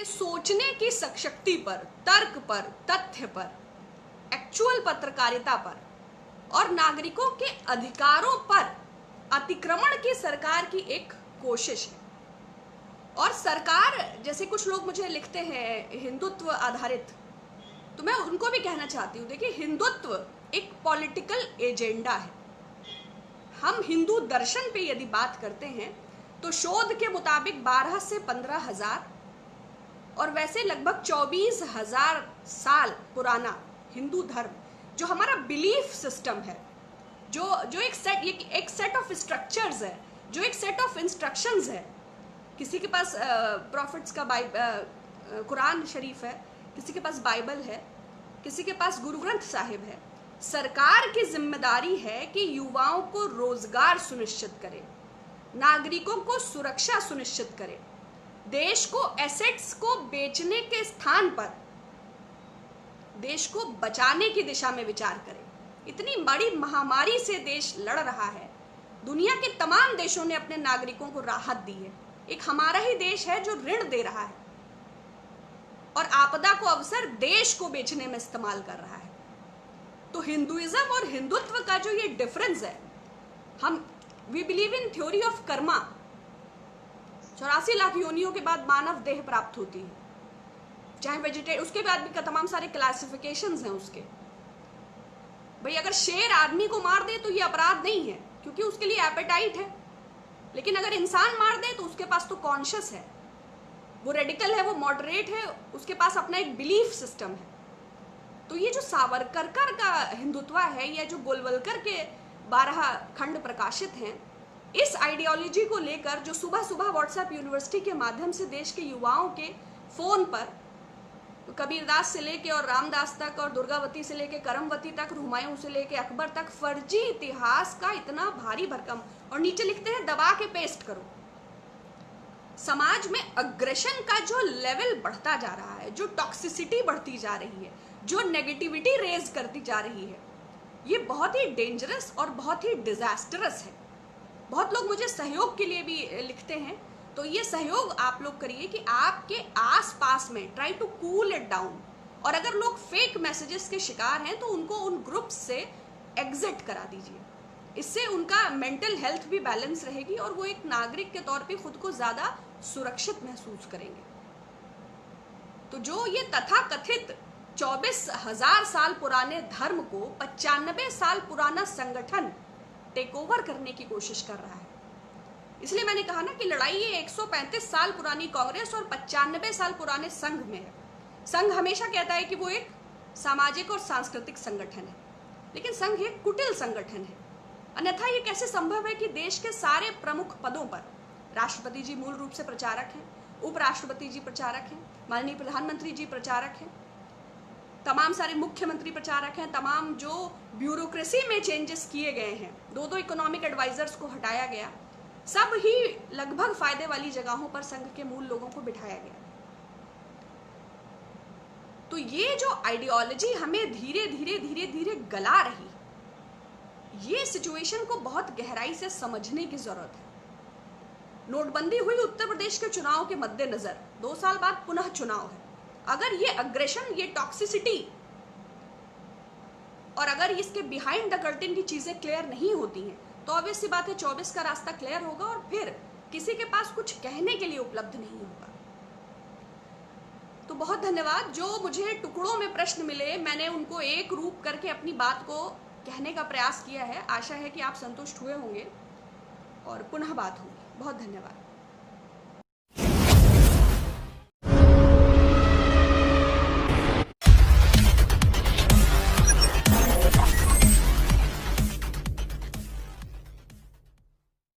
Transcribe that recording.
सोचने की शक्ति पर, तर्क पर, तथ्य पर, एक्चुअल पत्रकारिता पर और नागरिकों के अधिकारों पर अतिक्रमण की सरकार की एक कोशिश है। और सरकार, जैसे कुछ लोग मुझे लिखते हैं हिंदुत्व आधारित, तो मैं उनको भी कहना चाहती हूँ, देखिए हिंदुत्व एक पॉलिटिकल एजेंडा है। हम हिंदू दर्शन पे यदि बात करते हैं तो शोध के मुताबिक 12 से 15 हजार और वैसे लगभग 24,000 साल पुराना हिंदू धर्म, जो हमारा बिलीफ सिस्टम है, जो एक सेट ऑफ स्ट्रक्चर्स है, जो एक सेट ऑफ इंस्ट्रक्शंस है। किसी के पास प्रॉफिट्स का कुरान शरीफ है, किसी के पास बाइबल है, किसी के पास गुरु ग्रंथ साहिब है। सरकार की जिम्मेदारी है कि युवाओं को रोजगार सुनिश्चित करे, नागरिकों को सुरक्षा सुनिश्चित करे, देश को एसेट्स को बेचने के स्थान पर देश को बचाने की दिशा में विचार करे। इतनी बड़ी महामारी से देश लड़ रहा है, दुनिया के तमाम देशों ने अपने नागरिकों को राहत दी है, एक हमारा ही देश है जो ऋण दे रहा है और आपदा को अवसर देश को बेचने में इस्तेमाल कर रहा है। तो हिंदुइज्म और हिंदुत्व का जो ये डिफरेंस है, we believe in theory of karma. 84 lakh योनियों के बाद मानव देह प्राप्त होती है, चाहे वेजिटेरियन, उसके बाद भी तमाम सारे क्लासिफिकेशंस हैं उसके। भाई अगर शेर आदमी को मार दे तो ये अपराध नहीं है, क्योंकि उसके लिए एपेटाइट है। लेकिन अगर इंसान मार दे तो उसके पास तो कॉन्शियस है, वो रेडिकल है, वो मॉडरेट है, उसके पास अपना एक बिलीफ सिस्टम है। तो ये जो सावरकर का हिंदुत्व है, या जो गोलवलकर के 12 खंड प्रकाशित हैं, इस आइडियोलॉजी को लेकर जो सुबह सुबह व्हाट्सएप यूनिवर्सिटी के माध्यम से देश के युवाओं के फोन पर कबीरदास से लेके और रामदास तक और दुर्गावती से लेके करमवती तक, हुमायूं से लेके अकबर तक फर्जी इतिहास का इतना भारी भरकम, और नीचे लिखते हैं दबा के पेस्ट करो। समाज में अग्रेशन का जो लेवल बढ़ता जा रहा है, जो टॉक्सिसिटी बढ़ती जा रही है, जो नेगेटिविटी रेज करती जा रही है, ये बहुत ही डेंजरस और बहुत ही डिजास्टरस है। बहुत लोग मुझे सहयोग के लिए भी लिखते हैं, तो ये सहयोग आप लोग करिए कि आपके आसपास में try to cool it down. और अगर लोग फेक मैसेजेस के शिकार हैं तो उनको उन ग्रुप्स से एग्जिट करा दीजिए। इससे उनका मेंटल हेल्थ भी बैलेंस रहेगी और वो एक नागरिक के तौर पे खुद को ज्यादा सुरक्षित महसूस करेंगे। तो जो ये तथाकथित 24,000 साल पुराने धर्म को 95 साल पुराना संगठन टेक ओवर करने की कोशिश कर रहा है, इसलिए मैंने कहा ना कि लड़ाई ये 135 साल पुरानी कांग्रेस और 95 साल पुराने संघ में है। संघ हमेशा कहता है कि वो एक सामाजिक और सांस्कृतिक संगठन है, लेकिन संघ एक कुटिल संगठन है। अन्यथा ये कैसे संभव है कि देश के सारे प्रमुख पदों पर राष्ट्रपति जी मूल रूप से प्रचारक हैं, उपराष्ट्रपति जी प्रचारक हैं, माननीय प्रधानमंत्री जी प्रचारक हैं, तमाम सारे मुख्यमंत्री प्रचारक हैं, तमाम जो ब्यूरोक्रेसी में चेंजेस किए गए हैं, 2 इकोनॉमिक एडवाइजर्स को हटाया गया, सब ही लगभग फायदे वाली जगहों पर संघ के मूल लोगों को बिठाया गया। तो ये जो आइडियोलॉजी हमें धीरे धीरे गला रही, ये सिचुएशन को बहुत गहराई से समझने की जरूरत है। नोटबंदी हुई उत्तर प्रदेश के चुनाव के मद्देनजर, 2 साल बाद पुनः चुनाव है। अगर ये अग्रेशन, ये टॉक्सिसिटी और अगर इसके बिहाइंड द कर्टेन की चीजें क्लियर नहीं होती हैं तो ऑब्वियस सी बात है 24 का रास्ता क्लियर होगा और फिर किसी के पास कुछ कहने के लिए उपलब्ध नहीं होगा। तो बहुत धन्यवाद। जो मुझे टुकड़ों में प्रश्न मिले, मैंने उनको एक रूप करके अपनी बात को कहने का प्रयास किया है। आशा है कि आप संतुष्ट हुए होंगे और पुनः बात होगी। बहुत धन्यवाद।